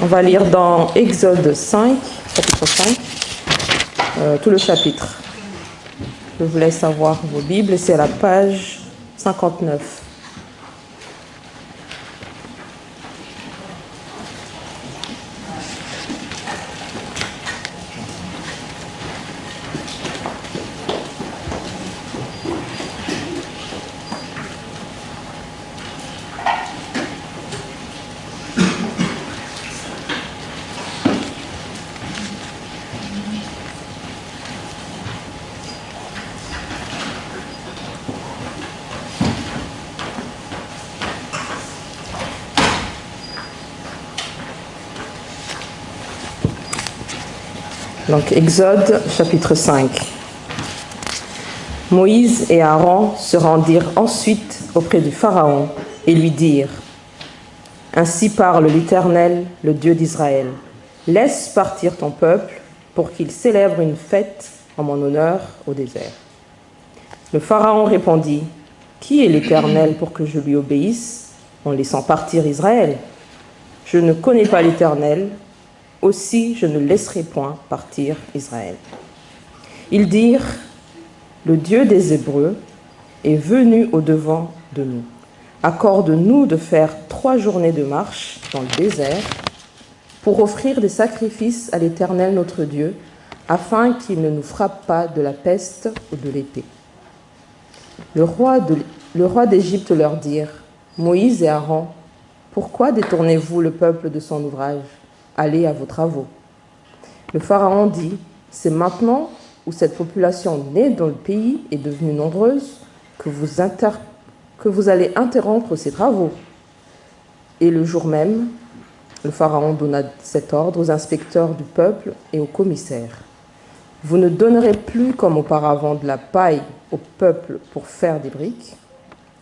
On va lire dans Exode 5, chapitre 5, tout le chapitre. Je vous laisse avoir vos Bibles, c'est à la page 59. Donc, Exode, chapitre 5. Moïse et Aaron se rendirent ensuite auprès du Pharaon et lui dirent : « Ainsi parle l'Éternel, le Dieu d'Israël. Laisse partir ton peuple pour qu'il célèbre une fête en mon honneur au désert. » Le Pharaon répondit : « Qui est l'Éternel pour que je lui obéisse en laissant partir Israël ? Je ne connais pas l'Éternel. Aussi, je ne laisserai point partir Israël. » Ils dirent : « Le Dieu des Hébreux est venu au-devant de nous. Accorde-nous de faire 3 journées de marche dans le désert pour offrir des sacrifices à l'Éternel notre Dieu, afin qu'il ne nous frappe pas de la peste ou de l'épée. » Le roi d'Égypte leur dit : « Moïse et Aaron, pourquoi détournez-vous le peuple de son ouvrage ? Allez à vos travaux. » Le Pharaon dit : « C'est maintenant où cette population née dans le pays est devenue nombreuse que vous allez interrompre ces travaux. » Et le jour même, le Pharaon donna cet ordre aux inspecteurs du peuple et aux commissaires : « Vous ne donnerez plus comme auparavant de la paille au peuple pour faire des briques,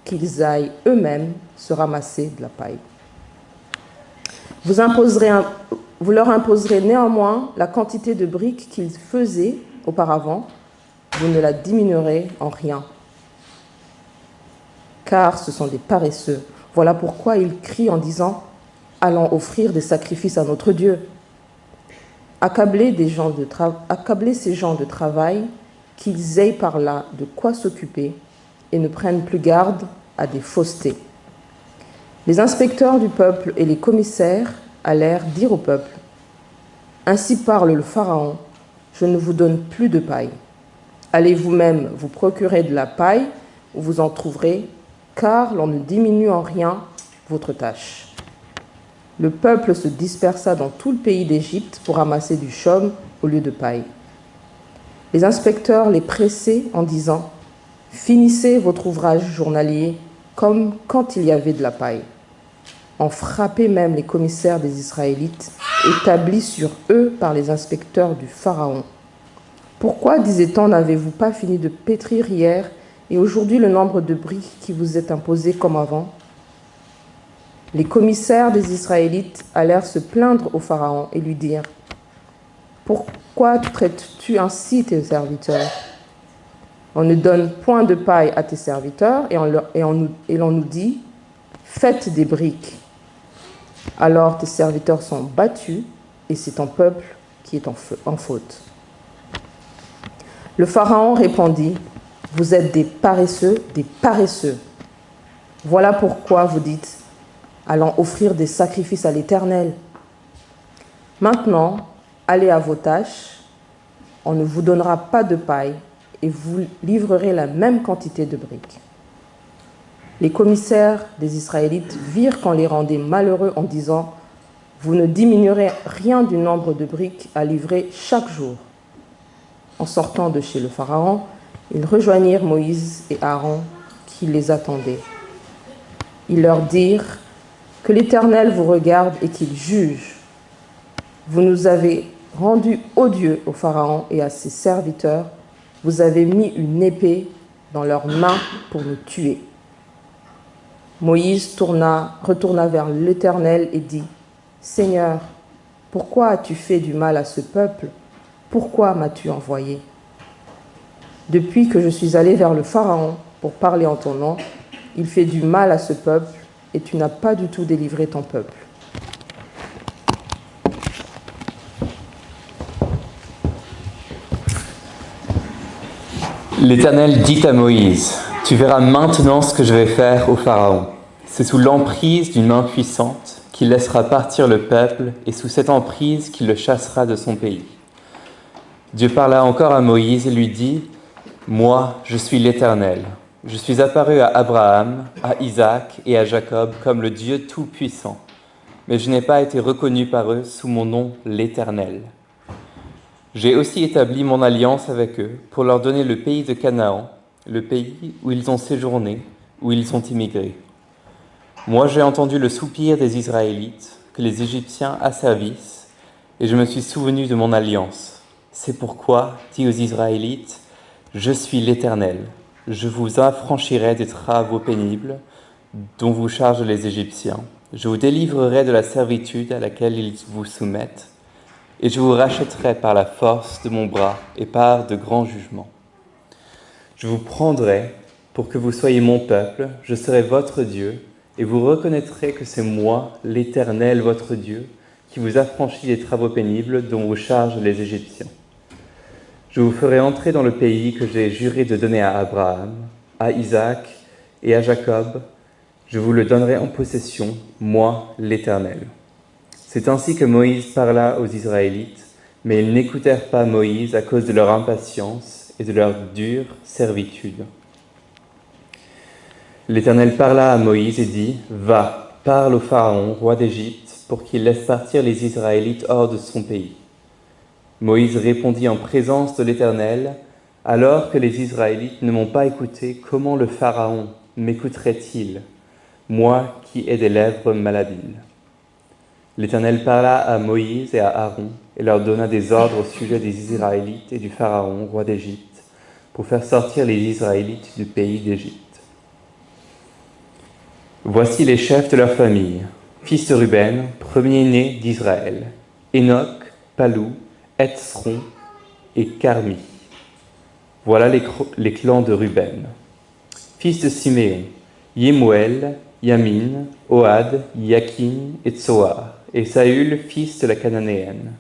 qu'ils aillent eux-mêmes se ramasser de la paille. Vous leur imposerez néanmoins la quantité de briques qu'ils faisaient auparavant, vous ne la diminuerez en rien. Car ce sont des paresseux. Voilà pourquoi ils crient en disant : allons offrir des sacrifices à notre Dieu. Accablez ces gens de travail, qu'ils aient par là de quoi s'occuper et ne prennent plus garde à des faussetés. » Les inspecteurs du peuple et les commissaires allèrent dire au peuple : « Ainsi parle le Pharaon, je ne vous donne plus de paille. Allez vous-même vous procurer de la paille où vous en trouverez, car l'on ne diminue en rien votre tâche. » Le peuple se dispersa dans tout le pays d'Égypte pour ramasser du chaume au lieu de paille. Les inspecteurs les pressaient en disant : « Finissez votre ouvrage journalier comme quand il y avait de la paille. » On frappait même les commissaires des Israélites, établis sur eux par les inspecteurs du Pharaon. « Pourquoi, disait-on, n'avez-vous pas fini de pétrir hier, et aujourd'hui le nombre de briques qui vous est imposé comme avant ?» Les commissaires des Israélites allèrent se plaindre au Pharaon et lui dirent : « Pourquoi traites-tu ainsi tes serviteurs ? On ne donne point de paille à tes serviteurs, et l'on nous dit : faites des briques. Alors tes serviteurs sont battus, et c'est ton peuple qui est en faute. » Le Pharaon répondit : « Vous êtes des paresseux. Voilà pourquoi vous dites : allons offrir des sacrifices à l'Éternel. Maintenant, allez à vos tâches, on ne vous donnera pas de paille, et vous livrerez la même quantité de briques. » Les commissaires des Israélites virent qu'on les rendait malheureux en disant : « Vous ne diminuerez rien du nombre de briques à livrer chaque jour. » En sortant de chez le Pharaon, ils rejoignirent Moïse et Aaron qui les attendaient. Ils leur dirent : « Que l'Éternel vous regarde et qu'il juge. Vous nous avez rendus odieux au Pharaon et à ses serviteurs. Vous avez mis une épée dans leurs mains pour nous tuer. » Moïse retourna vers l'Éternel et dit : « Seigneur, pourquoi as-tu fait du mal à ce peuple ? Pourquoi m'as-tu envoyé ? Depuis que je suis allé vers le Pharaon pour parler en ton nom, il fait du mal à ce peuple et tu n'as pas du tout délivré ton peuple. » L'Éternel dit à Moïse, « Tu verras maintenant ce que je vais faire au Pharaon. C'est sous l'emprise d'une main puissante qu'il laissera partir le peuple et sous cette emprise qu'il le chassera de son pays. » Dieu parla encore à Moïse et lui dit, « Moi, je suis l'Éternel. Je suis apparu à Abraham, à Isaac et à Jacob comme le Dieu Tout-Puissant. Mais je n'ai pas été reconnu par eux sous mon nom, l'Éternel. J'ai aussi établi mon alliance avec eux pour leur donner le pays de Canaan, le pays où ils ont séjourné, où ils ont immigré. Moi, j'ai entendu le soupir des Israélites que les Égyptiens asservissent, et je me suis souvenu de mon alliance. C'est pourquoi, dis aux Israélites, je suis l'Éternel. Je vous affranchirai des travaux pénibles dont vous chargent les Égyptiens. Je vous délivrerai de la servitude à laquelle ils vous soumettent, et je vous rachèterai par la force de mon bras et par de grands jugements. Je vous prendrai pour que vous soyez mon peuple, je serai votre Dieu, et vous reconnaîtrez que c'est moi, l'Éternel, votre Dieu, qui vous affranchit des travaux pénibles dont vous chargent les Égyptiens. Je vous ferai entrer dans le pays que j'ai juré de donner à Abraham, à Isaac et à Jacob. Je vous le donnerai en possession, moi, l'Éternel. » C'est ainsi que Moïse parla aux Israélites, mais ils n'écoutèrent pas Moïse à cause de leur impatience et de leur dure servitude. L'Éternel parla à Moïse et dit, « Va, parle au Pharaon, roi d'Égypte, pour qu'il laisse partir les Israélites hors de son pays. » Moïse répondit en présence de l'Éternel, « Alors que les Israélites ne m'ont pas écouté, comment le Pharaon m'écouterait-il, moi qui ai des lèvres malhabiles ?» L'Éternel parla à Moïse et à Aaron et leur donna des ordres au sujet des Israélites et du Pharaon, roi d'Égypte, pour faire sortir les Israélites du pays d'Égypte. Voici les chefs de leur famille, fils de Ruben, premier-né d'Israël, Enoch, Palou, Hetzron et Carmi. Voilà les clans de Ruben. Fils de Siméon, Yemuel, Yamin, Ohad, Yakin et Tsoar, et Saül, fils de la Cananéenne.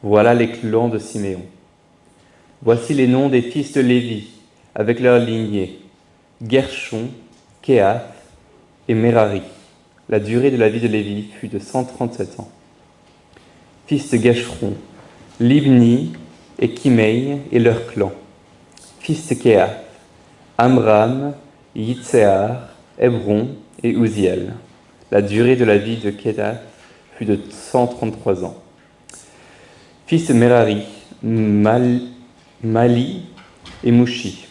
Voilà les clans de Siméon. Voici les noms des fils de Lévi, avec leurs lignées, Gershon, Kehath et Merari. La durée de la vie de Lévi fut de 137 ans. Fils de Gershon, Libni et Kimei et leurs clans. Fils de Kehath, Amram, Yitzéar, Hébron et Uziel. La durée de la vie de Kehath fut de 133 ans. Fils de Merari, Mali et Mouchi.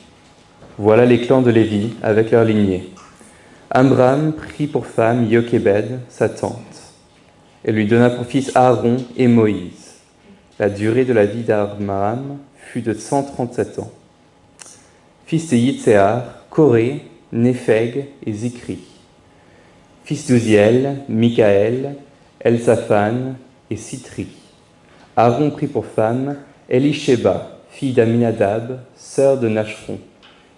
Voilà les clans de Lévi avec leurs lignées. Amram prit pour femme Yochébed, sa tante, et lui donna pour fils Aaron et Moïse. La durée de la vie d'Amram fut de 137 ans. Fils de Yitzéar, Coré, Népheg et Zikri. Fils d'Uziel, Mikaël, Elsaphan et Sitri. Aaron prit pour femme Elisheba, fille d'Aminadab, sœur de Nachron,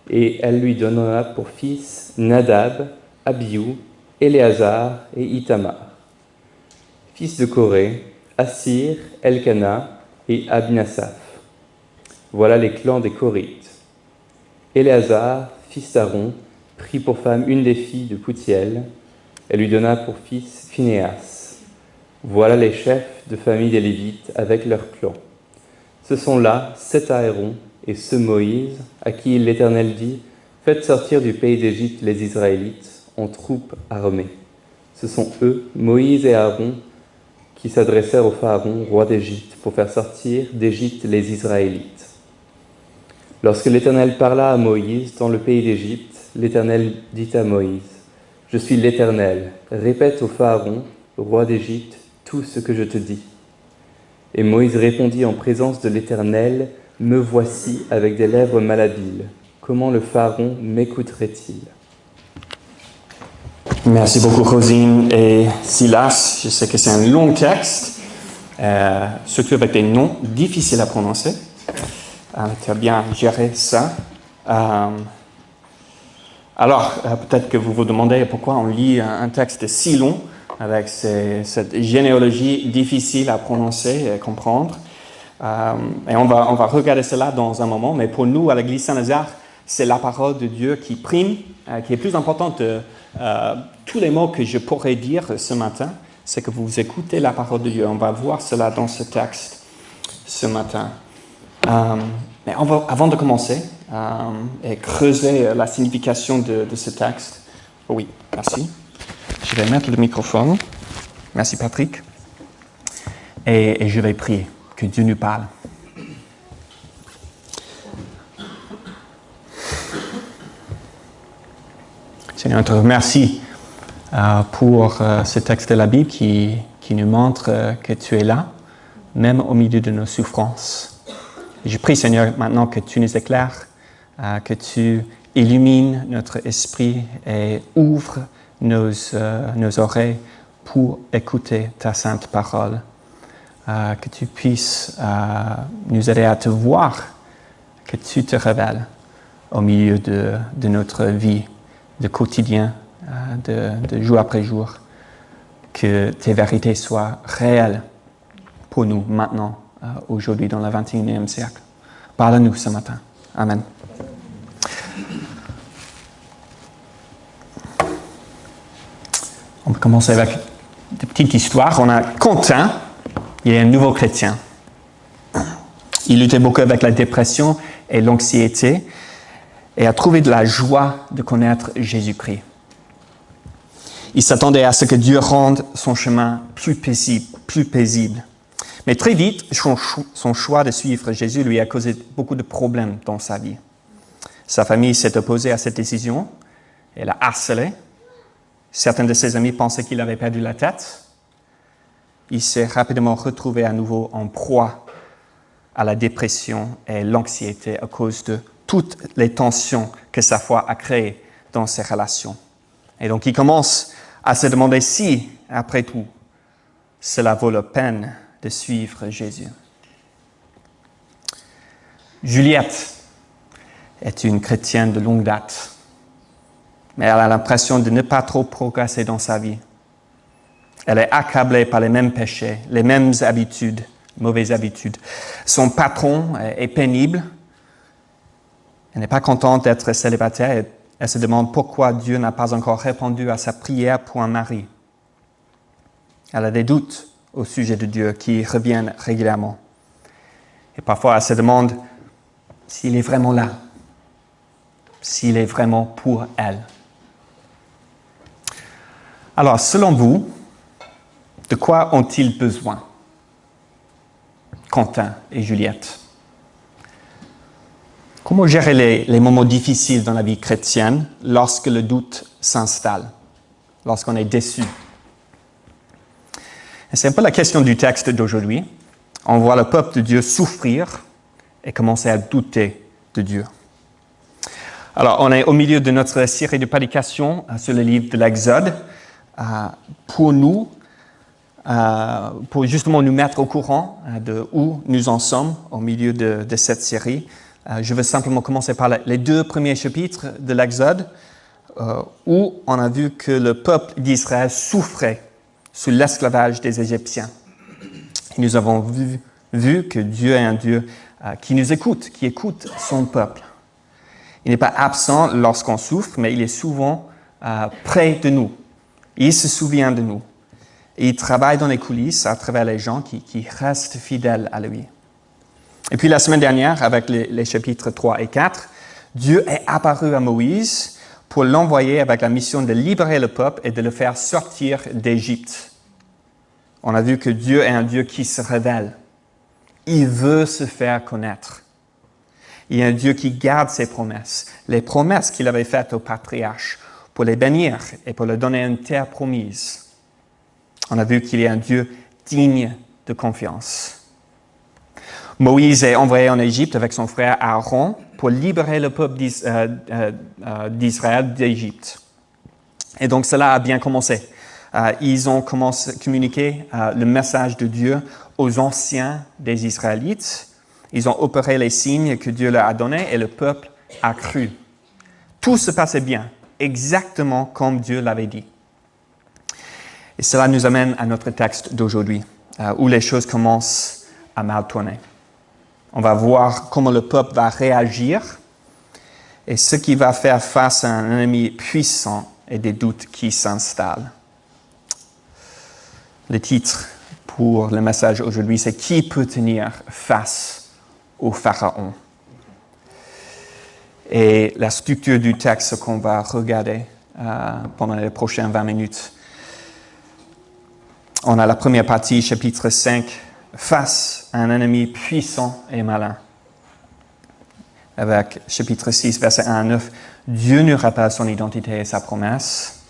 et elle lui donna pour fils Nadab, Abiou, Éléazar et Itamar. Fils de Coré, Assir, Elkana et Abinasaph. Voilà les clans des Corites. Éléazar, fils d'Aaron, prit pour femme une des filles de Poutiel. Elle lui donna pour fils Phinéas. Voilà les chefs de famille des Lévites avec leurs clans. Ce sont là 7 Aaron et ce Moïse, à qui l'Éternel dit, « Faites sortir du pays d'Égypte les Israélites en troupes armées. » Ce sont eux, Moïse et Aaron, qui s'adressèrent au Pharaon, roi d'Égypte, pour faire sortir d'Égypte les Israélites. Lorsque l'Éternel parla à Moïse dans le pays d'Égypte, l'Éternel dit à Moïse, « Je suis l'Éternel, répète au Pharaon, roi d'Égypte, tout ce que je te dis. » Et Moïse répondit en présence de l'Éternel, « Me voici avec des lèvres malhabiles. Comment le Pharaon m'écouterait-il » Merci beaucoup, Rosine et Silas. Je sais que c'est un long texte, surtout avec des noms difficiles à prononcer. Tu as bien géré ça. Alors, peut-être que vous vous demandez pourquoi on lit un texte si long avec cette généalogie difficile à prononcer et à comprendre. Et on va regarder cela dans un moment, mais pour nous, à l'Église Saint-Lazare, c'est la parole de Dieu qui prime, qui est plus importante de tous les mots que je pourrais dire ce matin. C'est que vous écoutez la parole de Dieu. On va voir cela dans ce texte ce matin. Mais avant de commencer et creuser la signification de ce texte, oui, merci. Je vais mettre le microphone. Merci Patrick. Et je vais prier que Dieu nous parle. Seigneur, on te remercie pour ce texte de la Bible qui nous montre que tu es là, même au milieu de nos souffrances. Et je prie, Seigneur, maintenant que tu nous éclaires, que tu illumines notre esprit et ouvres nos oreilles pour écouter ta sainte parole. Que tu puisses nous aider à te voir, que tu te révèles au milieu de notre vie, de quotidien, de jour après jour, que tes vérités soient réelles pour nous maintenant, aujourd'hui, dans le 21e siècle. Parle-nous ce matin. Amen. On peut commencer avec des petites histoires. On a Quentin, il est un nouveau chrétien. Il luttait beaucoup avec la dépression et l'anxiété et a trouvé de la joie de connaître Jésus-Christ. Il s'attendait à ce que Dieu rende son chemin plus paisible. Mais très vite, son choix de suivre Jésus lui a causé beaucoup de problèmes dans sa vie. Sa famille s'est opposée à cette décision. Elle l'a harcelé. Certains de ses amis pensaient qu'il avait perdu la tête. Il s'est rapidement retrouvé à nouveau en proie à la dépression et l'anxiété à cause de toutes les tensions que sa foi a créées dans ses relations. Et donc, il commence à se demander si, après tout, cela vaut la peine de suivre Jésus. Juliette est une chrétienne de longue date, mais elle a l'impression de ne pas trop progresser dans sa vie. Elle est accablée par les mêmes péchés, les mêmes habitudes, mauvaises habitudes. Son patron est pénible. Elle n'est pas contente d'être célibataire et elle se demande pourquoi Dieu n'a pas encore répondu à sa prière pour un mari. Elle a des doutes au sujet de Dieu qui reviennent régulièrement. Et parfois, elle se demande s'il est vraiment là, s'il est vraiment pour elle. Alors, selon vous, de quoi ont-ils besoin, Quentin et Juliette? Comment gérer les moments difficiles dans la vie chrétienne lorsque le doute s'installe, lorsqu'on est déçu? Et c'est un peu la question du texte d'aujourd'hui. On voit le peuple de Dieu souffrir et commencer à douter de Dieu. Alors, on est au milieu de notre série de prédications sur le livre de l'Exode. Pour justement nous mettre au courant de où nous en sommes au milieu de cette série, je vais simplement commencer par les 2 premiers chapitres de l'Exode, où on a vu que le peuple d'Israël souffrait sous l'esclavage des Égyptiens. Et nous avons vu que Dieu est un Dieu qui nous écoute, qui écoute son peuple. Il n'est pas absent lorsqu'on souffre, mais il est souvent près de nous. Il se souvient de nous. Et il travaille dans les coulisses à travers les gens qui restent fidèles à lui. Et puis la semaine dernière, avec les chapitres 3 et 4, Dieu est apparu à Moïse pour l'envoyer avec la mission de libérer le peuple et de le faire sortir d'Égypte. On a vu que Dieu est un Dieu qui se révèle. Il veut se faire connaître. Il est un Dieu qui garde ses promesses, les promesses qu'il avait faites aux patriarches, pour les bénir et pour leur donner une terre promise. On a vu qu'il est un Dieu digne de confiance. Moïse est envoyé en Égypte avec son frère Aaron pour libérer le peuple d'Israël d'Égypte. Et donc cela a bien commencé. Ils ont commencé à communiquer le message de Dieu aux anciens des Israélites. Ils ont opéré les signes que Dieu leur a donnés et le peuple a cru. Tout se passait bien, exactement comme Dieu l'avait dit. Et cela nous amène à notre texte d'aujourd'hui, où les choses commencent à mal tourner. On va voir comment le peuple va réagir et ce qui va faire face à un ennemi puissant et des doutes qui s'installent. Le titre pour le message aujourd'hui, c'est « Qui peut tenir face au Pharaon ?» Et la structure du texte qu'on va regarder pendant les prochaines 20 minutes. On a la première partie, chapitre 5, « Face à un ennemi puissant et malin ». Avec chapitre 6, verset 1 à 9, « Dieu nous rappelle son identité et sa promesse,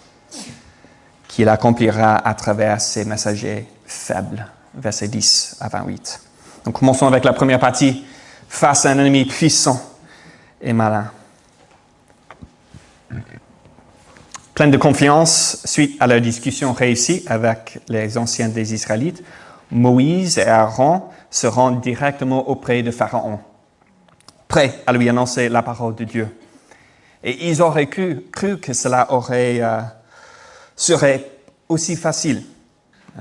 qu'il accomplira à travers ses messagers faibles. » Verset 10 à 28. Donc commençons avec la première partie, « Face à un ennemi puissant et malin ». Plein de confiance, suite à leur discussion réussie avec les anciens des Israélites, Moïse et Aaron se rendent directement auprès de Pharaon, prêts à lui annoncer la parole de Dieu. Et ils auraient cru que cela serait aussi facile.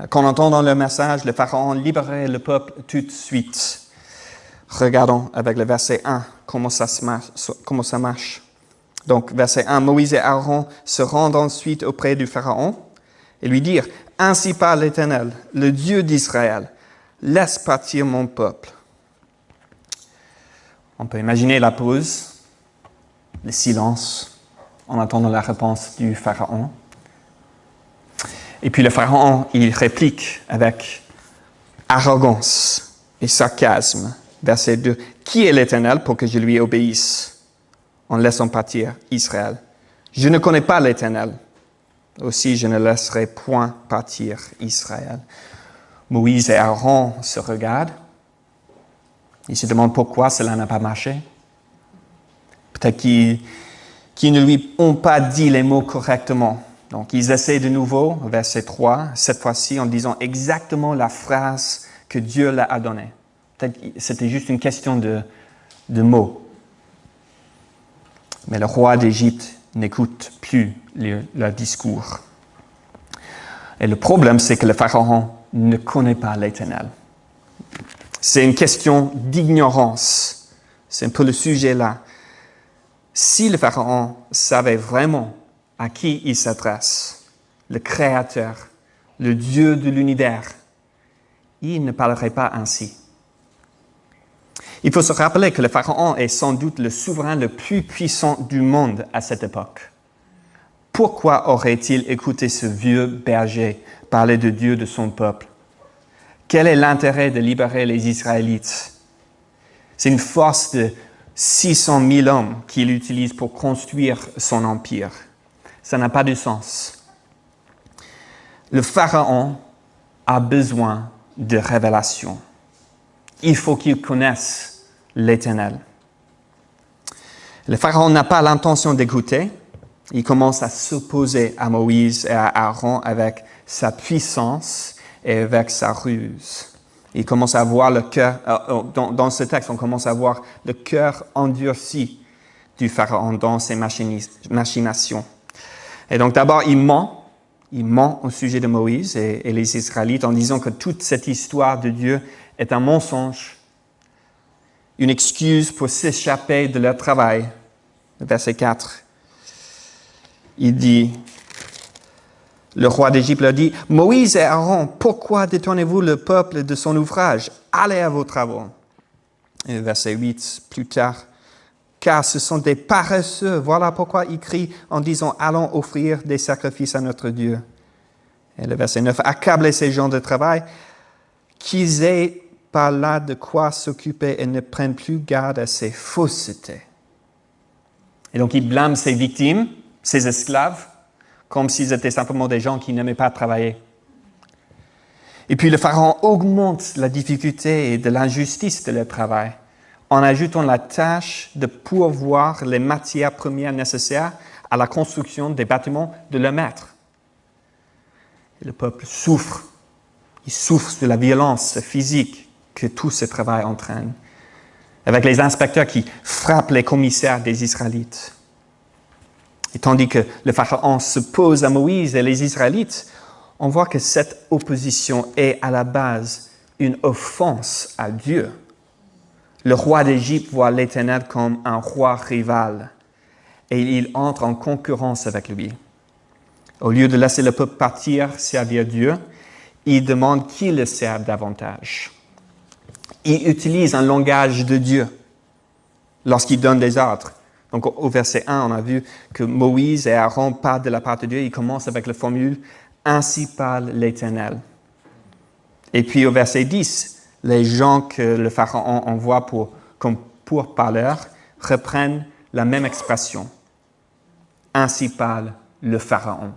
Qu'en entendant le message, le Pharaon libérerait le peuple tout de suite. Regardons avec le verset 1 comment ça marche. Donc, verset 1, Moïse et Aaron se rendent ensuite auprès du Pharaon et lui dirent, « Ainsi parle l'Éternel, le Dieu d'Israël, laisse partir mon peuple. » On peut imaginer la pause, le silence, en attendant la réponse du Pharaon. Et puis le Pharaon, il réplique avec arrogance et sarcasme. Verset 2, « Qui est l'Éternel pour que je lui obéisse en laissant partir Israël? Je ne connais pas l'Éternel. Aussi, je ne laisserai point partir Israël. » Moïse et Aaron se regardent. Ils se demandent pourquoi cela n'a pas marché. Peut-être qu'ils ne lui ont pas dit les mots correctement. Donc, ils essaient de nouveau, verset 3, cette fois-ci en disant exactement la phrase que Dieu leur a donnée. Peut-être que c'était juste une question de mots. Mais le roi d'Égypte n'écoute plus leur discours. Et le problème, c'est que le Pharaon ne connaît pas l'Éternel. C'est une question d'ignorance. C'est un peu le sujet là. Si le Pharaon savait vraiment à qui il s'adresse, le Créateur, le Dieu de l'univers, il ne parlerait pas ainsi. Il faut se rappeler que le Pharaon est sans doute le souverain le plus puissant du monde à cette époque. Pourquoi aurait-il écouté ce vieux berger parler de Dieu de son peuple? Quel est l'intérêt de libérer les Israélites? C'est une force de 600 000 hommes qu'il utilise pour construire son empire. Ça n'a pas de sens. Le Pharaon a besoin de révélation. Il faut qu'il connaisse l'Éternel. Le Pharaon n'a pas l'intention d'écouter. Il commence à s'opposer à Moïse et à Aaron avec sa puissance et avec sa ruse. Il commence à voir le cœur, dans ce texte, on commence à voir le cœur endurci du Pharaon dans ses machinations. Et donc d'abord, il ment au sujet de Moïse et les Israélites en disant que toute cette histoire de Dieu est un mensonge, une excuse pour s'échapper de leur travail. Verset 4, il dit, le roi d'Égypte leur dit, « Moïse et Aaron, pourquoi détournez-vous le peuple de son ouvrage? Allez à vos travaux. » Et verset 8, plus tard, « Car ce sont des paresseux, voilà pourquoi ils crient en disant, allons offrir des sacrifices à notre Dieu. » Et le verset 9, « Accablez ces gens de travail, qu'ils aient par là de quoi s'occuper et ne prennent plus garde à ces faussetés. » Et donc il blâme ses victimes, ses esclaves, comme s'ils étaient simplement des gens qui n'aimaient pas travailler. Et puis le Pharaon augmente la difficulté et de l'injustice de leur travail en ajoutant la tâche de pourvoir les matières premières nécessaires à la construction des bâtiments de leur maître. Et le peuple souffre. Il souffre de la violence physique que tout ce travail entraîne, avec les inspecteurs qui frappent les commissaires des Israélites. Et tandis que le Pharaon s'oppose à Moïse et les Israélites, on voit que cette opposition est à la base une offense à Dieu. Le roi d'Égypte voit l'Éternel comme un roi rival et il entre en concurrence avec lui. Au lieu de laisser le peuple partir servir Dieu, il demande qui le serve davantage. Il utilise un langage de Dieu lorsqu'il donne des ordres. Donc au verset 1, on a vu que Moïse et Aaron parlent de la part de Dieu. Ils commencent avec la formule « Ainsi parle l'Éternel ». Et puis au verset 10, les gens que le Pharaon envoie comme pourparleurs reprennent la même expression. « Ainsi parle le Pharaon ».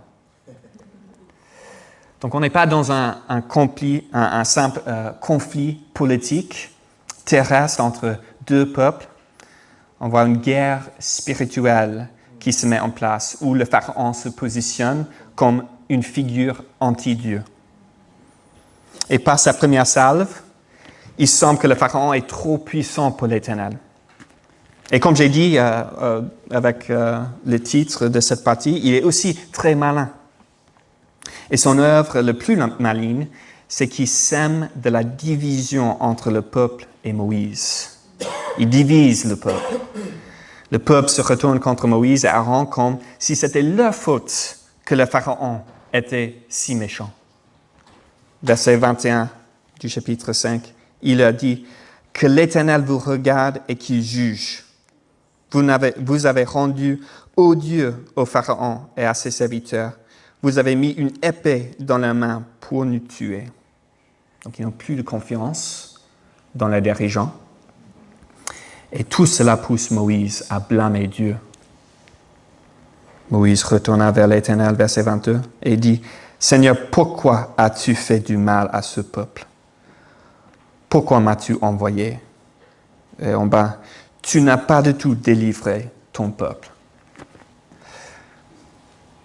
Donc on n'est pas dans un simple conflit politique terrestre entre deux peuples. On voit une guerre spirituelle qui se met en place où le Pharaon se positionne comme une figure anti-Dieu. Et par sa première salve, il semble que le Pharaon est trop puissant pour l'Éternel. Et comme j'ai dit avec le titre de cette partie, il est aussi très malin. Et son œuvre le plus maligne, c'est qu'il sème de la division entre le peuple et Moïse. Il divise le peuple. Le peuple se retourne contre Moïse et Aaron comme si c'était leur faute que le Pharaon était si méchant. Verset 21 du chapitre 5, il a dit « Que l'Éternel vous regarde et qu'il juge. Vous avez rendu odieux au Pharaon et à ses serviteurs. Vous avez mis une épée dans la main pour nous tuer. » Donc, ils n'ont plus de confiance dans les dirigeants. Et tout cela pousse Moïse à blâmer Dieu. Moïse retourna vers l'Éternel, verset 22, et dit « Seigneur, pourquoi as-tu fait du mal à ce peuple? Pourquoi m'as-tu envoyé? » Et en bas, « Tu n'as pas du tout délivré ton peuple. »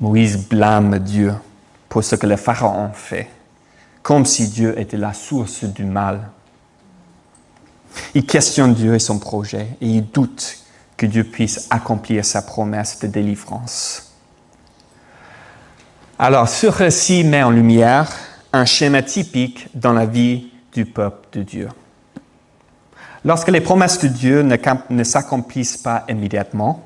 Moïse blâme Dieu pour ce que le Pharaon fait, comme si Dieu était la source du mal. Il questionne Dieu et son projet et il doute que Dieu puisse accomplir sa promesse de délivrance. Alors, ce récit met en lumière un schéma typique dans la vie du peuple de Dieu. Lorsque les promesses de Dieu ne s'accomplissent pas immédiatement,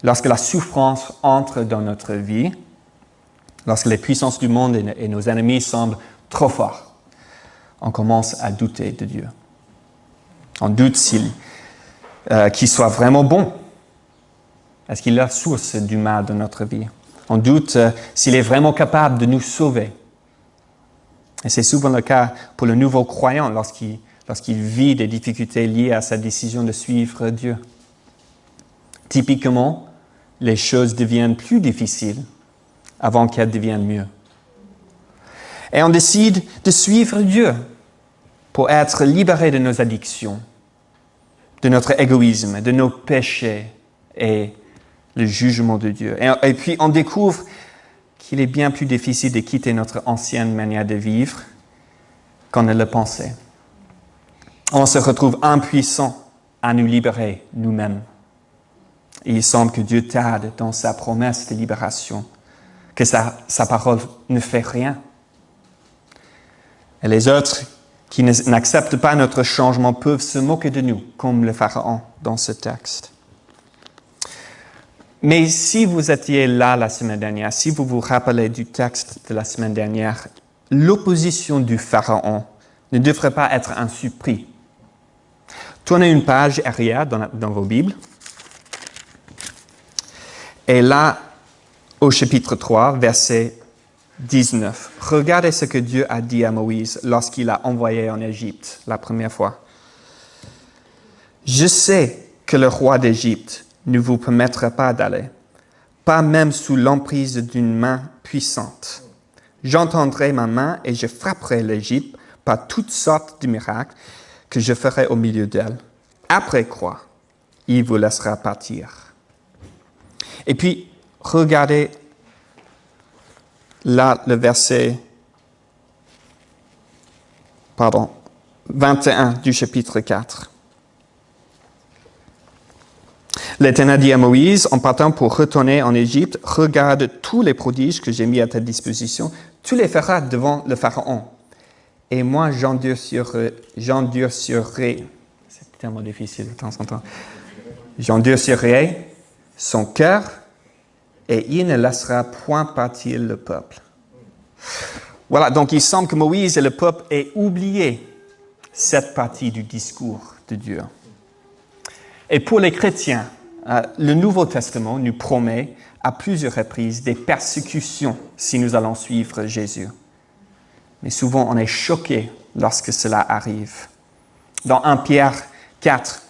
lorsque la souffrance entre dans notre vie, lorsque les puissances du monde et nos ennemis semblent trop forts, on commence à douter de Dieu. On doute qu'il soit vraiment bon. Est-ce qu'il est la source du mal de notre vie? On doute s'il est vraiment capable de nous sauver. Et c'est souvent le cas pour le nouveau croyant lorsqu'il vit des difficultés liées à sa décision de suivre Dieu. Typiquement, les choses deviennent plus difficiles avant qu'elles deviennent mieux. Et on décide de suivre Dieu pour être libéré de nos addictions, de notre égoïsme, de nos péchés et le jugement de Dieu. Et puis on découvre qu'il est bien plus difficile de quitter notre ancienne manière de vivre qu'on ne le pensait. On se retrouve impuissant à nous libérer nous-mêmes. Et il semble que Dieu tarde dans sa promesse de libération, que sa parole ne fait rien. Et les autres qui n'acceptent pas notre changement peuvent se moquer de nous, comme le Pharaon dans ce texte. Mais si vous étiez là la semaine dernière, si vous vous rappelez du texte de la semaine dernière, l'opposition du Pharaon ne devrait pas être un surpris. Tournez une page arrière dans vos Bibles. Et là, au chapitre 3, verset 19, regardez ce que Dieu a dit à Moïse lorsqu'il l'a envoyé en Égypte la première fois. « Je sais que le roi d'Égypte ne vous permettra pas d'aller, pas même sous l'emprise d'une main puissante. J'entendrai ma main et je frapperai l'Égypte par toutes sortes de miracles que je ferai au milieu d'elle. Après quoi, il vous laissera partir. » Et puis, regardez là le verset 21 du chapitre 4. L'Éternel dit à Moïse, en partant pour retourner en Égypte, « Regarde tous les prodiges que j'ai mis à ta disposition, tu les feras devant le Pharaon. Et moi, j'endurcirai, c'est tellement difficile de temps en temps, j'endurcirai son cœur et il ne laissera point partir le peuple. Voilà, donc il semble que Moïse et le peuple aient oublié cette partie du discours de Dieu. Et pour les chrétiens, le Nouveau Testament nous promet à plusieurs reprises des persécutions si nous allons suivre Jésus. Mais souvent, on est choqué lorsque cela arrive. Dans 1 Pierre 4,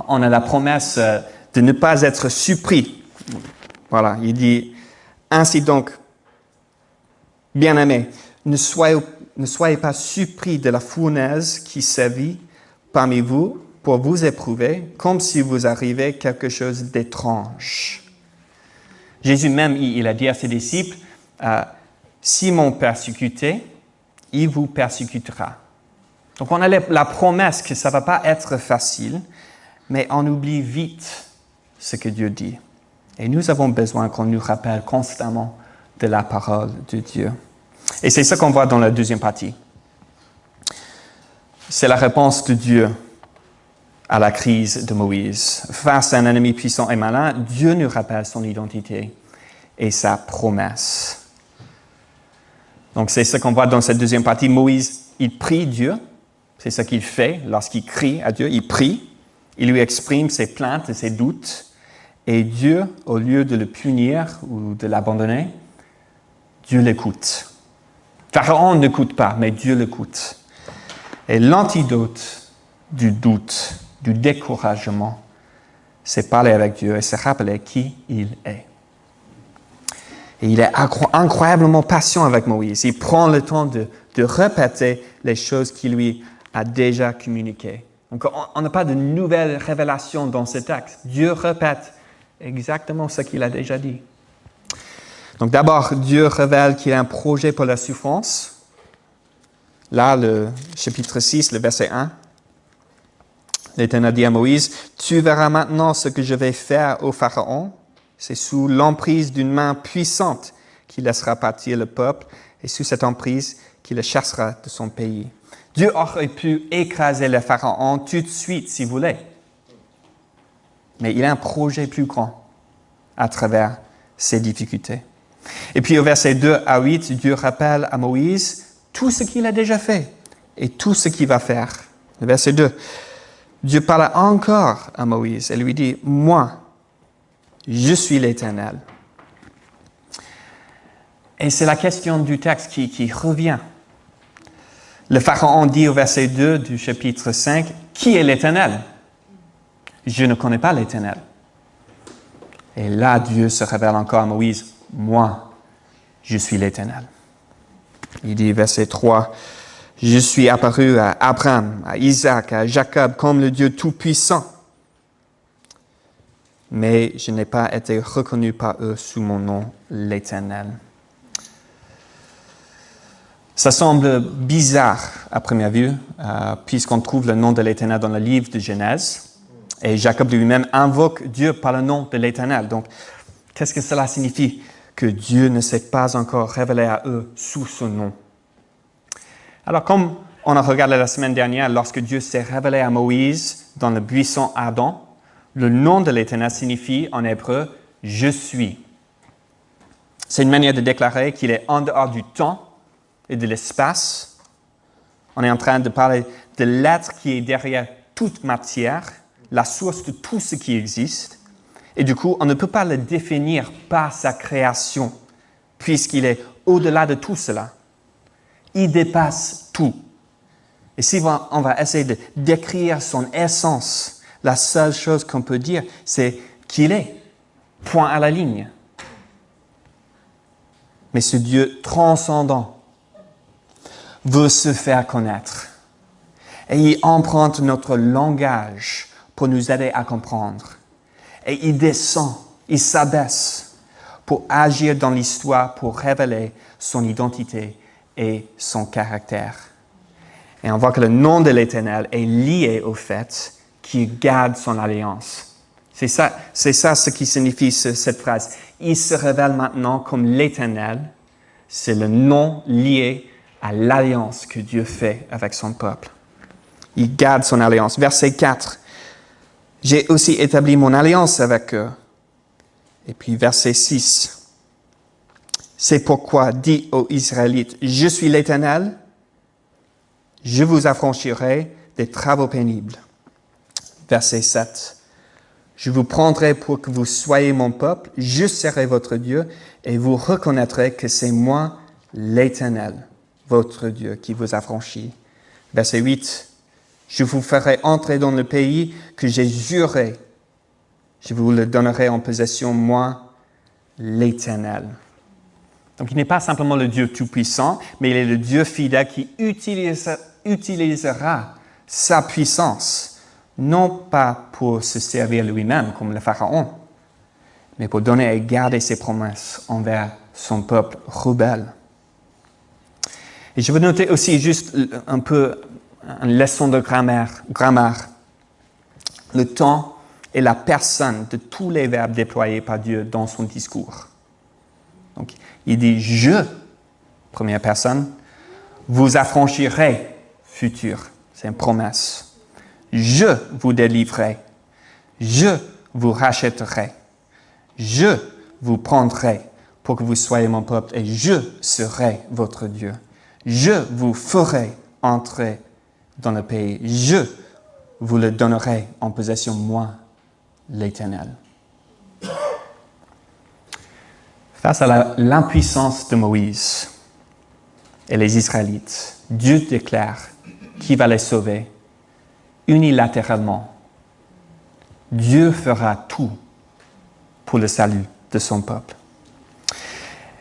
on a la promesse de ne pas être surpris. Voilà, il dit, ainsi donc, bien-aimés, ne soyez pas surpris de la fournaise qui sévit parmi vous pour vous éprouver, comme si vous arrivait quelque chose d'étrange. Jésus même, il a dit à ses disciples, si m'ont persécuté, il vous persécutera. Donc on a la promesse que ça ne va pas être facile, mais on oublie vite ce que Dieu dit. Et nous avons besoin qu'on nous rappelle constamment de la parole de Dieu. Et c'est ce qu'on voit dans la deuxième partie. C'est la réponse de Dieu à la crise de Moïse. Face à un ennemi puissant et malin, Dieu nous rappelle son identité et sa promesse. Donc c'est ce qu'on voit dans cette deuxième partie. Moïse, il prie Dieu. C'est ce qu'il fait lorsqu'il crie à Dieu. Il prie. Il lui exprime ses plaintes et ses doutes. Et Dieu, au lieu de le punir ou de l'abandonner, Dieu l'écoute. Pharaon n'écoute pas, mais Dieu l'écoute. Et l'antidote du doute, du découragement, c'est parler avec Dieu et se rappeler qui il est. Et il est incroyablement patient avec Moïse. Il prend le temps de répéter les choses qu'il lui a déjà communiquées. Donc, on n'a pas de nouvelles révélations dans ce texte. Dieu répète exactement ce qu'il a déjà dit. Donc, d'abord, Dieu révèle qu'il a un projet pour la souffrance. Là, le chapitre 6, le verset 1. L'Éternel dit à Moïse, « Tu verras maintenant ce que je vais faire au Pharaon. C'est sous l'emprise d'une main puissante qu'il laissera partir le peuple et sous cette emprise qu'il le chassera de son pays. » Dieu aurait pu écraser le Pharaon tout de suite s'il voulait. Mais il a un projet plus grand à travers ces difficultés. Et puis au verset 2 à 8, Dieu rappelle à Moïse tout ce qu'il a déjà fait et tout ce qu'il va faire. Le verset 2, Dieu parle encore à Moïse et lui dit, « Moi, je suis l'Éternel. » Et c'est la question du texte qui revient. Le Pharaon dit au verset 2 du chapitre 5, « Qui est l'Éternel? Je ne connais pas l'Éternel. » Et là, Dieu se révèle encore à Moïse, « Moi, je suis l'Éternel. » Il dit, verset 3, « Je suis apparu à Abraham, à Isaac, à Jacob comme le Dieu Tout-Puissant. Mais je n'ai pas été reconnu par eux sous mon nom, l'Éternel. » Ça semble bizarre à première vue, puisqu'on trouve le nom de l'Éternel dans le livre de Genèse. Et Jacob lui-même invoque Dieu par le nom de l'Éternel. Donc, qu'est-ce que cela signifie? Que Dieu ne s'est pas encore révélé à eux sous ce nom. Alors, comme on a regardé la semaine dernière, lorsque Dieu s'est révélé à Moïse dans le buisson ardent, le nom de l'Éternel signifie en hébreu « Je suis ». C'est une manière de déclarer qu'il est en dehors du temps et de l'espace. On est en train de parler de l'être qui est derrière toute matière, la source de tout ce qui existe. Et du coup, on ne peut pas le définir par sa création, puisqu'il est au-delà de tout cela. Il dépasse tout. Et si on va essayer de décrire son essence, la seule chose qu'on peut dire, c'est qu'il est. Point à la ligne. Mais ce Dieu transcendant veut se faire connaître. Et il emprunte notre langage pour nous aider à comprendre. Et il descend, il s'abaisse pour agir dans l'histoire, pour révéler son identité et son caractère. Et on voit que le nom de l'Éternel est lié au fait qu'il garde son alliance. C'est ça ce qui signifie cette phrase. Il se révèle maintenant comme l'Éternel. C'est le nom lié à l'alliance que Dieu fait avec son peuple. Il garde son alliance. Verset 4. J'ai aussi établi mon alliance avec eux. Et puis verset 6. C'est pourquoi dis aux Israélites, je suis l'Éternel, je vous affranchirai des travaux pénibles. Verset 7. Je vous prendrai pour que vous soyez mon peuple, je serai votre Dieu, et vous reconnaîtrez que c'est moi, l'Éternel, votre Dieu, qui vous affranchit. Verset 8. Je vous ferai entrer dans le pays que j'ai juré. Je vous le donnerai en possession, moi, l'Éternel. Donc, il n'est pas simplement le Dieu Tout-Puissant, mais il est le Dieu fidèle qui utilisera sa puissance, non pas pour se servir lui-même comme le Pharaon, mais pour donner et garder ses promesses envers son peuple rebelle. Et je veux noter aussi juste un peu une leçon de grammaire. Le temps est la personne de tous les verbes déployés par Dieu dans son discours. Donc, il dit « je », première personne, « vous affranchirez », futur, c'est une promesse. « Je vous délivrerai »,« je vous rachèterai »,« je vous prendrai pour que vous soyez mon peuple et je serai votre Dieu ». « Je vous ferai entrer dans le pays. Je vous le donnerai en possession, moi, l'Éternel. » Face à l'impuissance de Moïse et les Israélites, Dieu déclare qu'il va les sauver unilatéralement. Dieu fera tout pour le salut de son peuple.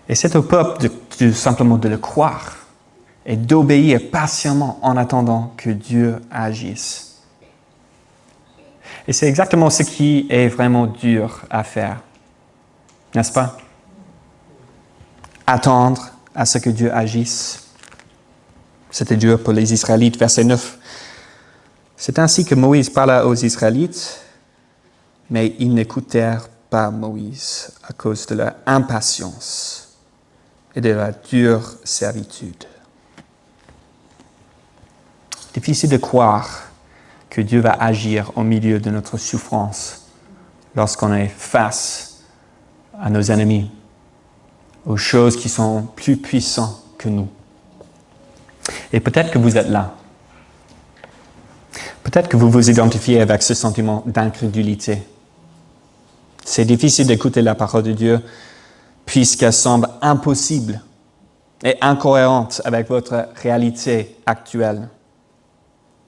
Et c'est au peuple simplement de le croire et d'obéir patiemment en attendant que Dieu agisse. Et c'est exactement ce qui est vraiment dur à faire, n'est-ce pas? Attendre à ce que Dieu agisse. C'était dur pour les Israélites, verset 9. C'est ainsi que Moïse parla aux Israélites, mais ils n'écoutèrent pas Moïse à cause de leur impatience et de leur dure servitude. Difficile de croire que Dieu va agir au milieu de notre souffrance lorsqu'on est face à nos ennemis, aux choses qui sont plus puissantes que nous. Et peut-être que vous êtes là. Peut-être que vous vous identifiez avec ce sentiment d'incrédulité. C'est difficile d'écouter la parole de Dieu puisqu'elle semble impossible et incohérente avec votre réalité actuelle.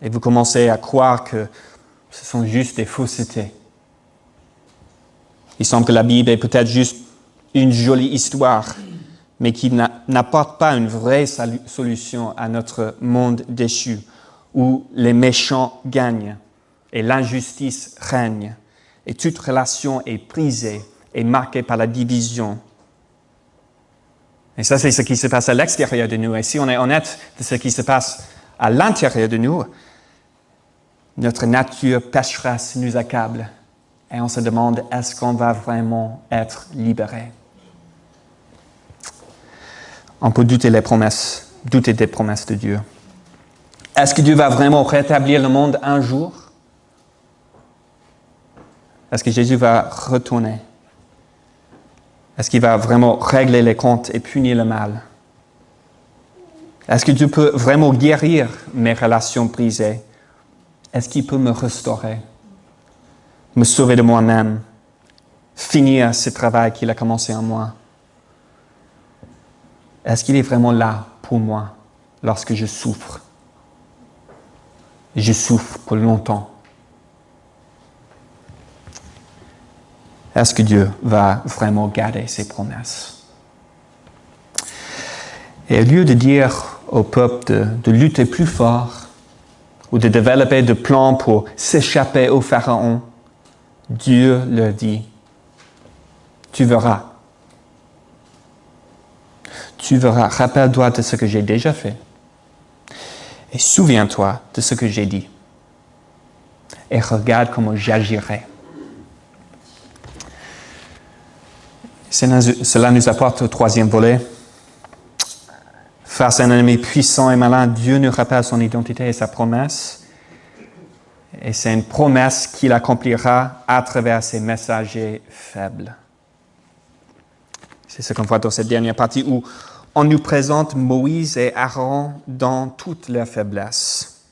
Et vous commencez à croire que ce sont juste des faussetés. Il semble que la Bible est peut-être juste une jolie histoire, mais qui n'apporte pas une vraie solution à notre monde déchu, où les méchants gagnent et l'injustice règne, et toute relation est brisée et marquée par la division. Et ça, c'est ce qui se passe à l'extérieur de nous. Et si on est honnête de ce qui se passe à l'intérieur de nous, notre nature pécheresse nous accable et on se demande, est-ce qu'on va vraiment être libéré? On peut douter des promesses de Dieu. Est-ce que Dieu va vraiment rétablir le monde un jour? Est-ce que Jésus va retourner? Est-ce qu'il va vraiment régler les comptes et punir le mal? Est-ce que Dieu peut vraiment guérir mes relations brisées? Est-ce qu'il peut me restaurer, me sauver de moi-même, finir ce travail qu'il a commencé en moi? Est-ce qu'il est vraiment là pour moi lorsque je souffre? Et je souffre pour longtemps. Est-ce que Dieu va vraiment garder ses promesses? Et au lieu de dire au peuple de lutter plus fort, ou de développer des plans pour s'échapper au Pharaon, Dieu leur dit, tu verras. Tu verras, rappelle-toi de ce que j'ai déjà fait. Et souviens-toi de ce que j'ai dit. Et regarde comment j'agirai. Cela nous apporte au troisième volet. Face à un ennemi puissant et malin, Dieu nous rappelle son identité et sa promesse. Et c'est une promesse qu'il accomplira à travers ses messagers faibles. C'est ce qu'on voit dans cette dernière partie où on nous présente Moïse et Aaron dans toute leur faiblesse.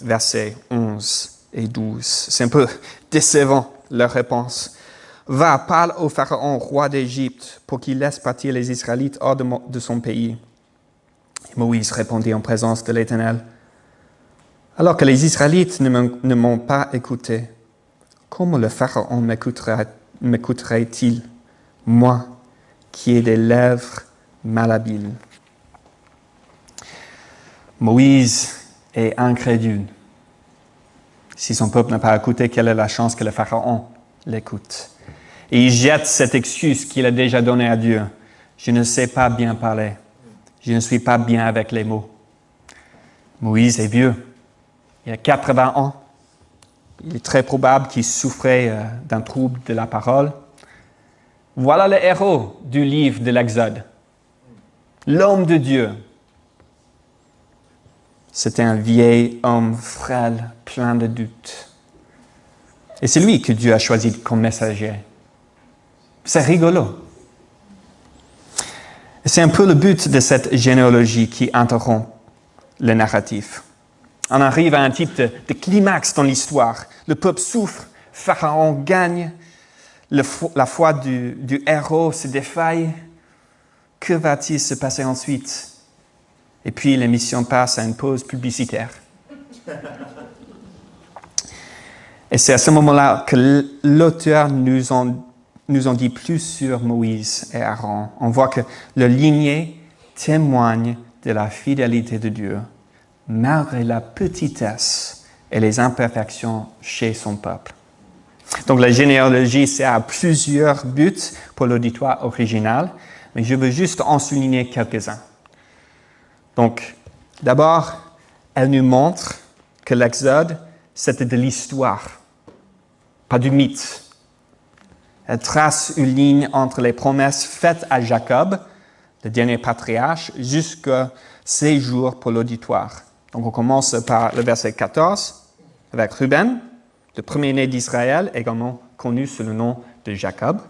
Versets 11 et 12. C'est un peu décevant leur réponse. Va, parle au Pharaon, roi d'Égypte, pour qu'il laisse partir les Israélites hors de son pays. Et Moïse répondit en présence de l'Éternel. Alors que les Israélites ne m'ont pas écouté, comment le Pharaon m'écouterait-il, moi, qui ai des lèvres malhabiles? Moïse est incrédule. Si son peuple n'a pas écouté, quelle est la chance que le Pharaon l'écoute? Et il jette cette excuse qu'il a déjà donnée à Dieu. Je ne sais pas bien parler. Je ne suis pas bien avec les mots. Moïse est vieux. Il a 80 ans. Il est très probable qu'il souffrait d'un trouble de la parole. Voilà le héros du livre de l'Exode. L'homme de Dieu. C'était un vieil homme frêle, plein de doutes. Et c'est lui que Dieu a choisi comme messager. C'est rigolo. Et c'est un peu le but de cette généalogie qui interrompt le narratif. On arrive à un type de climax dans l'histoire. Le peuple souffre, Pharaon gagne, la foi du héros se défaille. Que va-t-il se passer ensuite? Et puis l'émission passe à une pause publicitaire. Et c'est à ce moment-là que l'auteur nous en dit plus sur Moïse et Aaron. On voit que leur lignée témoigne de la fidélité de Dieu, malgré la petitesse et les imperfections chez son peuple. Donc la généalogie, c'est à plusieurs buts pour l'auditoire original, mais je veux juste en souligner quelques-uns. Donc, d'abord, elle nous montre que l'Exode, c'était de l'histoire, pas du mythe. Elle trace une ligne entre les promesses faites à Jacob, le dernier patriarche, jusqu'à ces jours pour l'auditoire. Donc, on commence par le verset 14, avec Ruben, le premier-né d'Israël, également connu sous le nom de Jacob.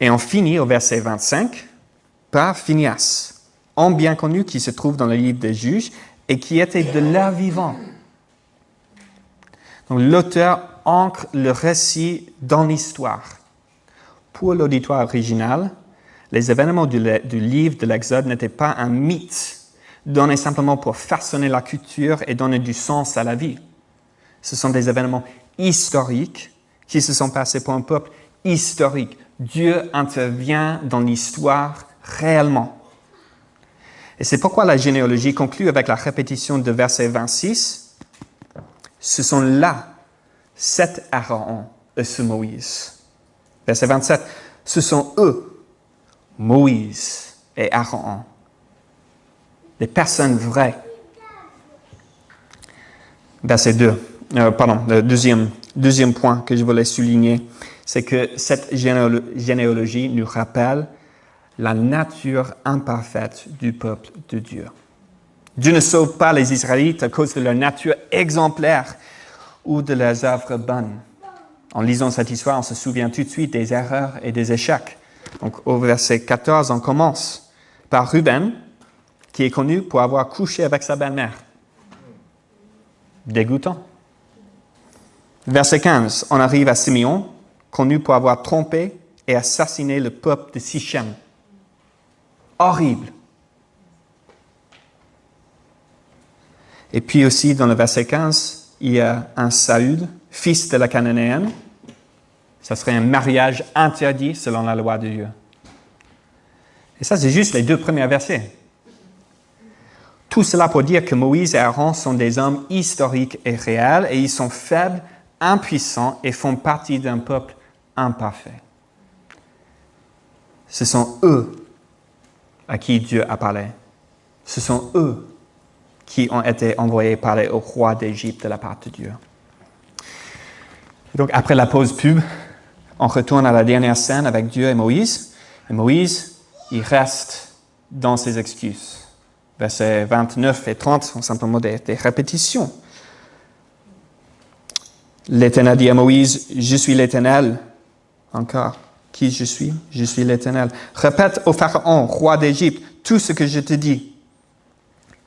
Et on finit au verset 25 par Phinehas, homme bien connu qui se trouve dans le livre des Juges et qui était de l'heure vivant. Donc l'auteur ancre le récit dans l'histoire. Pour l'auditoire original, les événements du livre de l'Exode n'étaient pas un mythe donné simplement pour façonner la culture et donner du sens à la vie. Ce sont des événements historiques qui se sont passés pour un peuple historique. Dieu intervient dans l'histoire réellement. Et c'est pourquoi la généalogie conclut avec la répétition de verset 26. Ce sont là 7 Aaron et ce Moïse. Verset 27. Ce sont eux, Moïse et Aaron, des personnes vraies. Verset 2. Le deuxième point que je voulais souligner, c'est que cette généalogie nous rappelle la nature imparfaite du peuple de Dieu. Dieu ne sauve pas les Israélites à cause de leur nature exemplaire ou de leurs œuvres bonnes. En lisant cette histoire, on se souvient tout de suite des erreurs et des échecs. Donc au verset 14, on commence par Ruben, qui est connu pour avoir couché avec sa belle-mère. Dégoûtant. Verset 15, on arrive à Simeon, connu pour avoir trompé et assassiné le peuple de Sichem. Horrible. Et puis aussi, dans le verset 15, il y a un Saül, fils de la Cananéenne. Ça serait un mariage interdit selon la loi de Dieu. Et ça, c'est juste les 2 premiers versets. Tout cela pour dire que Moïse et Aaron sont des hommes historiques et réels, et ils sont faibles, impuissants et font partie d'un peuple imparfait. Ce sont eux à qui Dieu a parlé. Ce sont eux qui ont été envoyés parler au roi d'Égypte de la part de Dieu. Donc, après la pause pub, on retourne à la dernière scène avec Dieu et Moïse. Et Moïse, il reste dans ses excuses. Versets 29 et 30 sont simplement des répétitions. L'Éternel dit à Moïse, « Je suis l'Éternel. » Encore, qui je suis? Je suis l'Éternel. « Répète au Pharaon, roi d'Égypte, tout ce que je te dis. »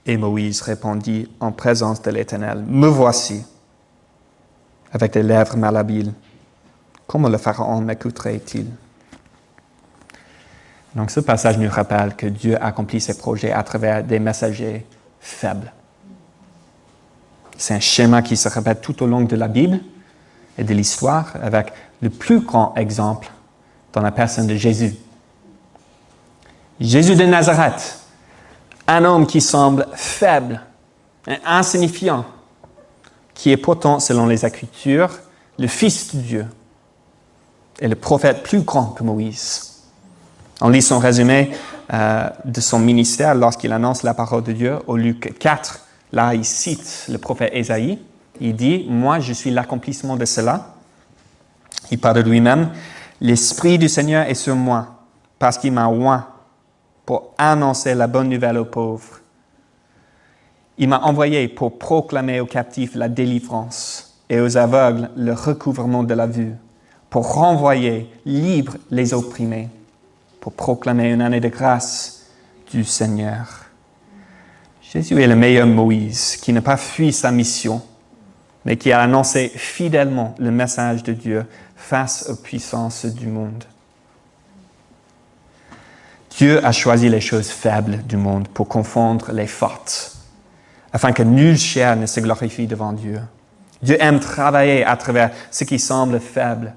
Et Moïse répondit en présence de l'Éternel, « Me voici, avec des lèvres malhabiles. Comment le Pharaon m'écouterait-il? » Donc ce passage nous rappelle que Dieu accomplit ses projets à travers des messagers faibles. C'est un schéma qui se répète tout au long de la Bible et de l'histoire, avec le plus grand exemple dans la personne de Jésus. Jésus de Nazareth, un homme qui semble faible, insignifiant, qui est pourtant, selon les Écritures, le Fils de Dieu et le prophète plus grand que Moïse. On lit son résumé de son ministère lorsqu'il annonce la parole de Dieu au Luc 4. Là, il cite le prophète Ésaïe. Il dit, « Moi, je suis l'accomplissement de cela. » Il parle de lui-même. « L'Esprit du Seigneur est sur moi, parce qu'il m'a oint pour annoncer la bonne nouvelle aux pauvres. Il m'a envoyé pour proclamer aux captifs la délivrance et aux aveugles le recouvrement de la vue, pour renvoyer libres les opprimés, pour proclamer une année de grâce du Seigneur. » Jésus est le meilleur Moïse qui n'a pas fui sa mission, mais qui a annoncé fidèlement le message de Dieu face aux puissances du monde. Dieu a choisi les choses faibles du monde pour confondre les fortes, afin que nulle chair ne se glorifie devant Dieu. Dieu aime travailler à travers ce qui semble faible,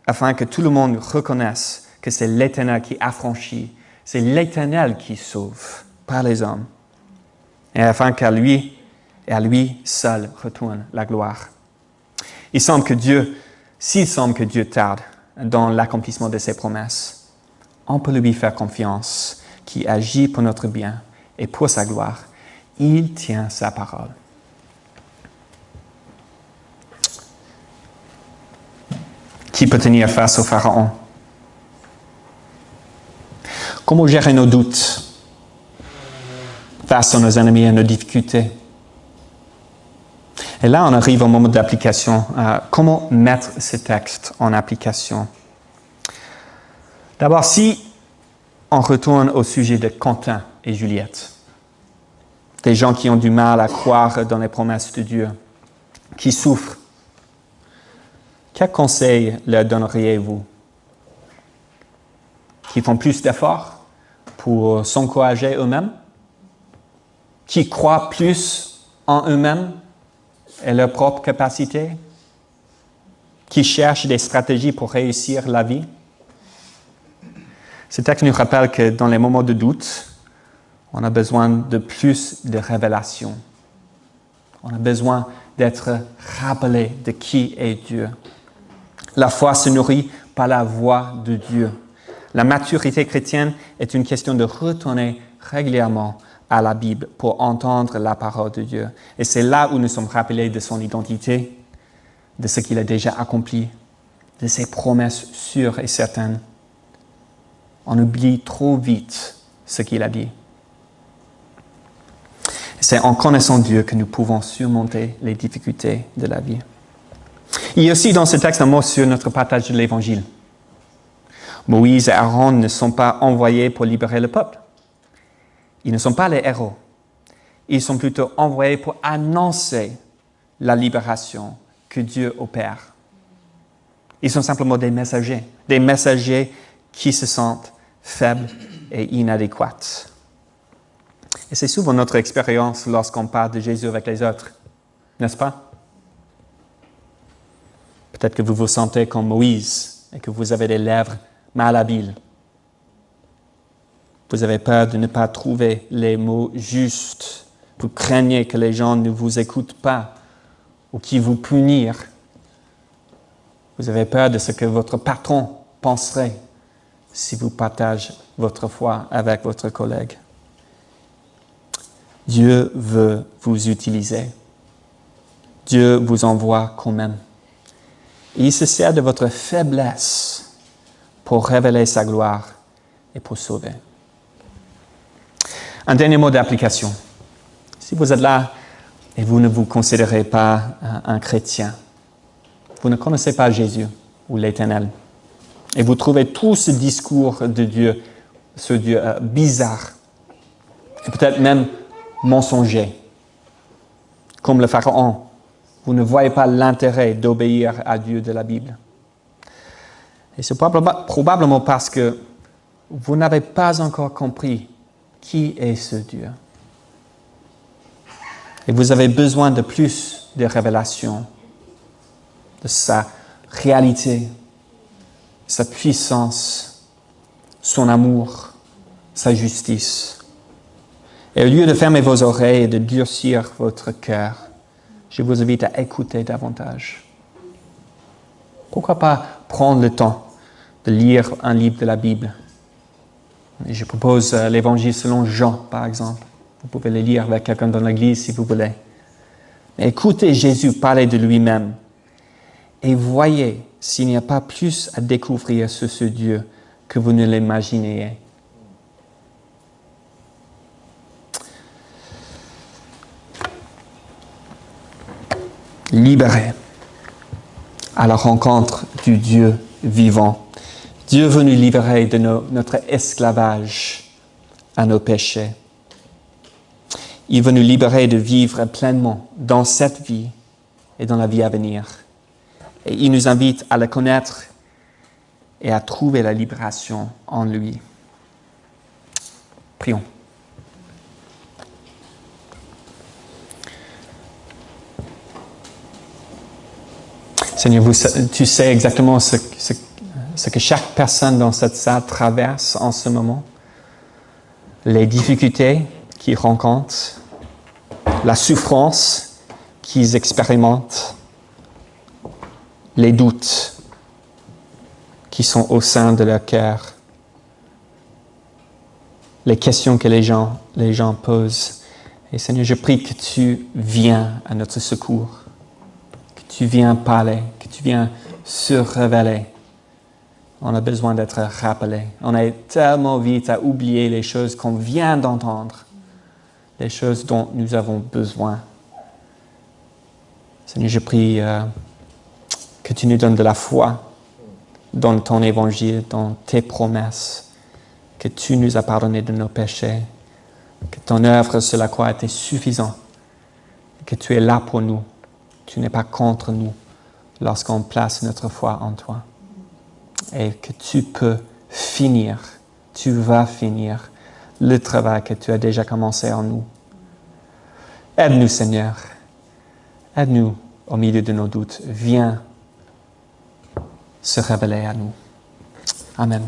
afin que tout le monde reconnaisse que c'est l'Éternel qui affranchit, c'est l'Éternel qui sauve, pas les hommes, et afin qu'à lui et à lui seul retourne la gloire. S'il semble que Dieu tarde dans l'accomplissement de ses promesses, on peut lui faire confiance, qui agit pour notre bien et pour sa gloire. Il tient sa parole. Qui peut tenir face au Pharaon? Comment gérer nos doutes face à nos ennemis et nos difficultés? Et là, on arrive au moment d'application. Comment mettre ce texte en application? D'abord, si on retourne au sujet de Quentin et Juliette, des gens qui ont du mal à croire dans les promesses de Dieu, qui souffrent, quel conseil leur donneriez-vous? Qui font plus d'efforts pour s'encourager eux-mêmes? Qui croient plus en eux-mêmes et leurs propres capacités? Qui cherchent des stratégies pour réussir la vie? Ce texte nous rappelle que dans les moments de doute, on a besoin de plus de révélation. On a besoin d'être rappelé de qui est Dieu. La foi se nourrit par la voix de Dieu. La maturité chrétienne est une question de retourner régulièrement à la Bible pour entendre la parole de Dieu. Et c'est là où nous sommes rappelés de son identité, de ce qu'il a déjà accompli, de ses promesses sûres et certaines. On oublie trop vite ce qu'il a dit. C'est en connaissant Dieu que nous pouvons surmonter les difficultés de la vie. Il y a aussi dans ce texte un mot sur notre partage de l'Évangile. Moïse et Aaron ne sont pas envoyés pour libérer le peuple. Ils ne sont pas les héros. Ils sont plutôt envoyés pour annoncer la libération que Dieu opère. Ils sont simplement des messagers qui se sentent faibles et inadéquats. Et c'est souvent notre expérience lorsqu'on parle de Jésus avec les autres, n'est-ce pas? Peut-être que vous vous sentez comme Moïse et que vous avez des lèvres malhabiles. Vous avez peur de ne pas trouver les mots justes. Vous craignez que les gens ne vous écoutent pas ou qu'ils vous punissent. Vous avez peur de ce que votre patron penserait si vous partagez votre foi avec votre collègue. Dieu veut vous utiliser. Dieu vous envoie quand même. Il se sert de votre faiblesse pour révéler sa gloire et pour sauver. Un dernier mot d'application. Si vous êtes là et vous ne vous considérez pas un chrétien, vous ne connaissez pas Jésus ou l'Éternel. Et vous trouvez tout ce discours de Dieu, ce Dieu bizarre, et peut-être même mensonger. Comme le Pharaon, vous ne voyez pas l'intérêt d'obéir à Dieu de la Bible. Et c'est probablement parce que vous n'avez pas encore compris qui est ce Dieu. Et vous avez besoin de plus de révélations de sa réalité, sa puissance, son amour, sa justice. Et au lieu de fermer vos oreilles et de durcir votre cœur, je vous invite à écouter davantage. Pourquoi pas prendre le temps de lire un livre de la Bible? Et je propose l'Évangile selon Jean, par exemple. Vous pouvez le lire avec quelqu'un dans l'église si vous voulez. Mais écoutez Jésus parler de lui-même et voyez s'il n'y a pas plus à découvrir sur ce Dieu que vous ne l'imaginez. Libérés à la rencontre du Dieu vivant. Dieu veut nous libérer de notre esclavage à nos péchés. Il veut nous libérer de vivre pleinement dans cette vie et dans la vie à venir. Et il nous invite à le connaître et à trouver la libération en lui. Prions. Seigneur, tu sais exactement ce que chaque personne dans cette salle traverse en ce moment. Les difficultés qu'ils rencontrent, la souffrance qu'ils expérimentent, les doutes qui sont au sein de leur cœur, les questions que les gens posent. Et Seigneur, je prie que tu viens à notre secours, que tu viens parler, que tu viens se révéler. On a besoin d'être rappelé. On est tellement vite à oublier les choses qu'on vient d'entendre, les choses dont nous avons besoin. Seigneur, je prie que tu nous donnes de la foi dans ton évangile, dans tes promesses, que tu nous as pardonné de nos péchés, que ton œuvre sur la croix était suffisante, que tu es là pour nous. Tu n'es pas contre nous lorsqu'on place notre foi en toi. Et que tu vas finir le travail que tu as déjà commencé en nous. Aide-nous, Seigneur. Aide-nous au milieu de nos doutes. Viens se révéler à nous. Amen.